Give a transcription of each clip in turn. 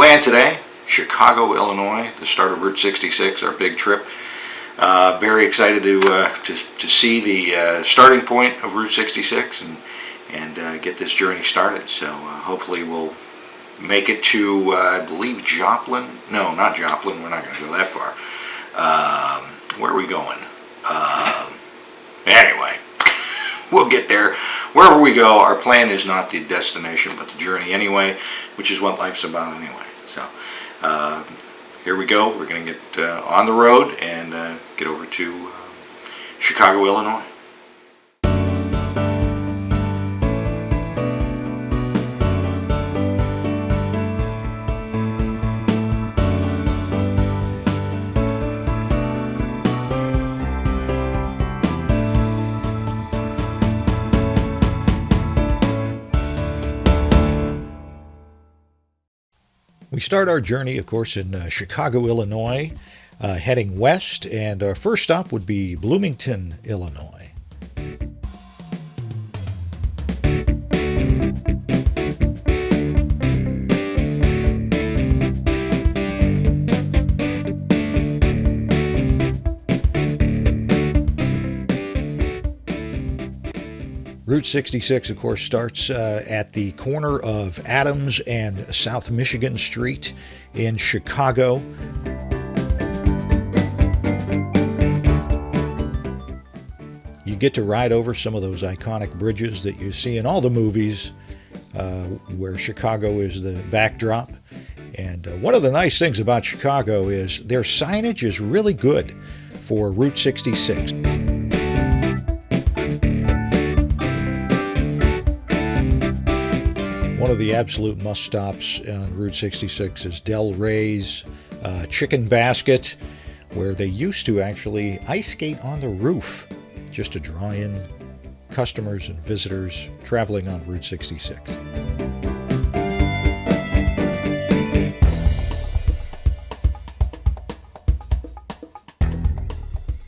plan today, Chicago, Illinois, the start of Route 66, our big trip. Very excited to see the starting point of Route 66 and get this journey started. So hopefully we'll make it to, I believe, Joplin. No, not Joplin. We're not going to go that far. Where are we going? Anyway, we'll get there. Wherever we go, our plan is not the destination, but the journey anyway, which is what life's about anyway. So here we go. We're going to get on the road and get over to Chicago, Illinois. We start our journey, of course, in Chicago, Illinois, heading west, and our first stop would be Bloomington, Illinois. Route 66, of course, starts at the corner of Adams and South Michigan Street in Chicago. You get to ride over some of those iconic bridges that you see in all the movies where Chicago is the backdrop. And one of the nice things about Chicago is their signage is really good for Route 66. One of the absolute must-stops on Route 66 is Del Rey's Chicken Basket, where they used to actually ice skate on the roof just to draw in customers and visitors traveling on Route 66.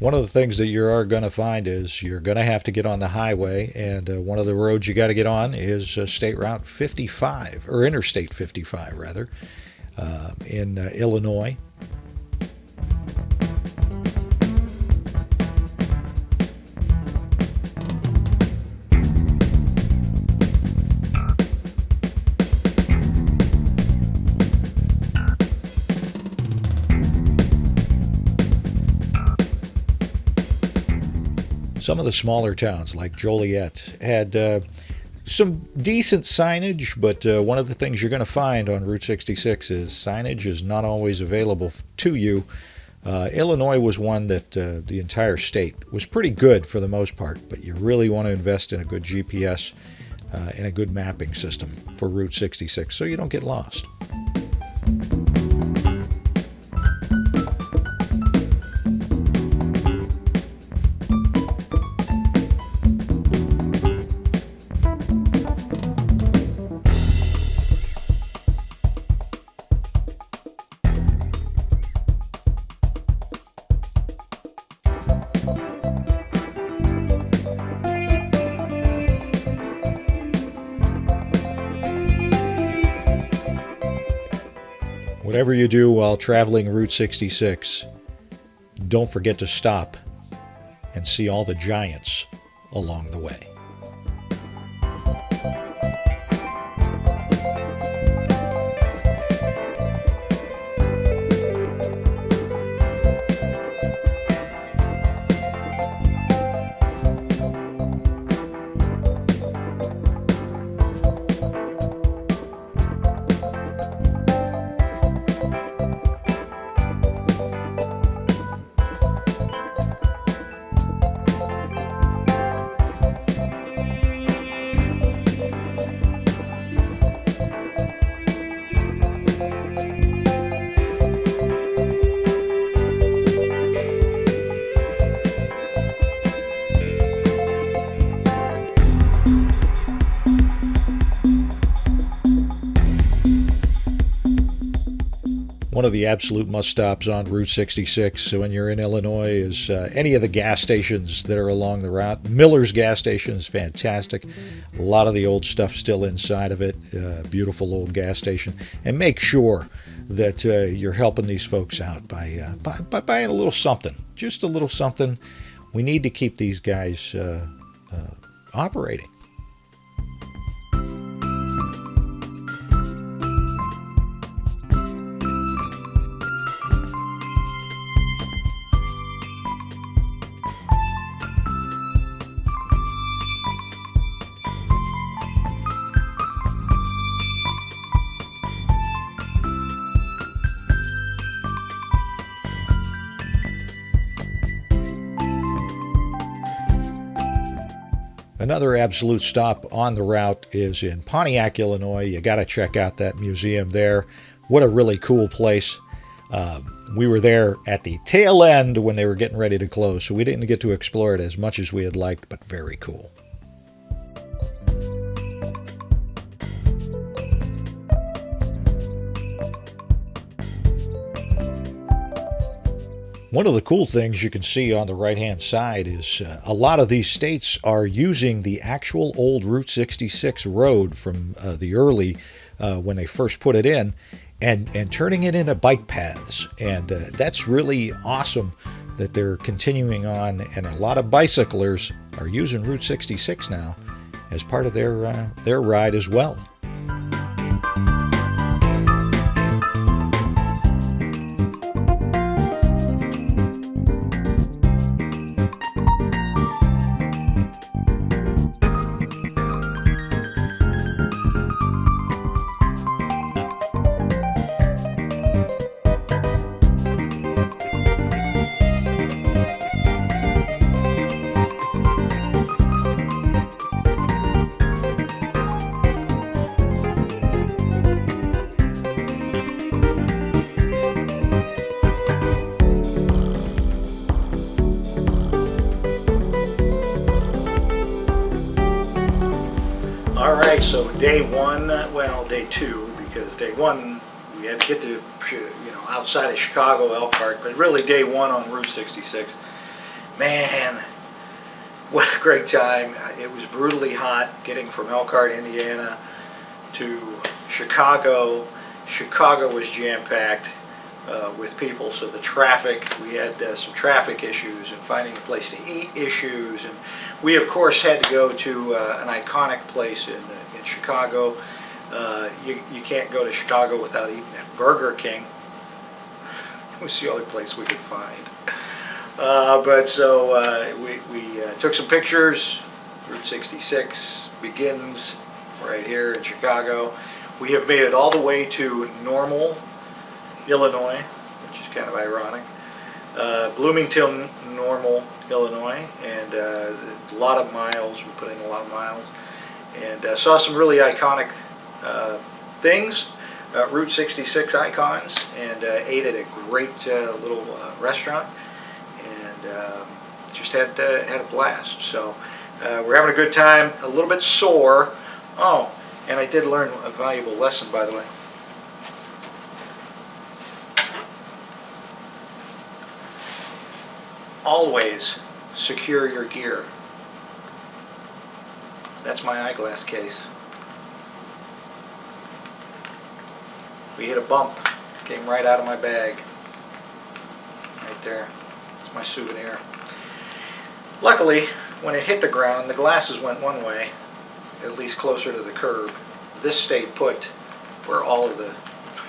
One of the things that you are going to find is you're going to have to get on the highway, and one of the roads you got to get on is State Route 55, or Interstate 55 rather, in Illinois. Some of the smaller towns like Joliet had some decent signage, but one of the things you're going to find on Route 66 is signage is not always available to you. Illinois was one that the entire state was pretty good for the most part, but you really want to invest in a good GPS and a good mapping system for Route 66 so you don't get lost. Whatever you do while traveling Route 66, don't forget to stop and see all the giants along the way. One of the absolute must-stops on Route 66 when you're in Illinois is any of the gas stations that are along the route. Miller's gas station is fantastic. A lot of the old stuff still inside of it. Beautiful old gas station. And make sure that you're helping these folks out by buying a little something. Just a little something. We need to keep these guys operating. Another absolute stop on the route is in Pontiac, Illinois. You got to check out that museum there. What a really cool place. We were there at the tail end when they were getting ready to close, so we didn't get to explore it as much as we had liked, but very cool. One of the cool things you can see on the right-hand side is a lot of these states are using the actual old Route 66 road from the early, when they first put it in, and turning it into bike paths. And that's really awesome that they're continuing on, and a lot of bicyclers are using Route 66 now as part of their ride as well. Alright, so day one, well, day two, because day one we had to get to, outside of Chicago, Elkhart, but really day one on Route 66. Man, what a great time. It was brutally hot getting from Elkhart, Indiana to Chicago. Chicago was jam-packed with people, so the traffic, we had some traffic issues and finding a place to eat issues, and we of course had to go to an iconic place in Chicago. You can't go to Chicago without eating at Burger King. It was the only place we could find. But so we took some pictures. Route 66 begins right here in Chicago. We have made it all the way to Normal, Illinois, which is kind of ironic. Bloomington, Normal, Illinois, and a lot of miles. We put in a lot of miles, and saw some really iconic things, Route 66 icons, and ate at a great little restaurant, and just had a blast. So we're having a good time. A little bit sore. Oh, and I did learn a valuable lesson, by the way. Always secure your gear. That's my eyeglass case. We hit a bump, came right out of my bag. Right there. It's my souvenir. Luckily, when it hit the ground, the glasses went one way, at least closer to the curb. This stayed put where all of the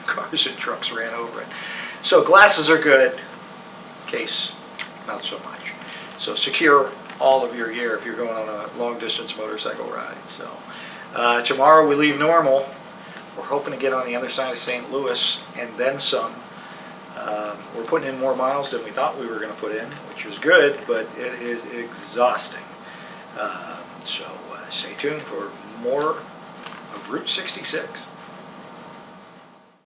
cars and trucks ran over it. So glasses are good, case not so much. So secure all of your gear if you're going on a long distance motorcycle ride. So tomorrow we leave Normal. We're hoping to get on the other side of St. Louis and then some. We're putting in more miles than we thought we were going to put in, which is good, but it is exhausting. So stay tuned for more of Route 66.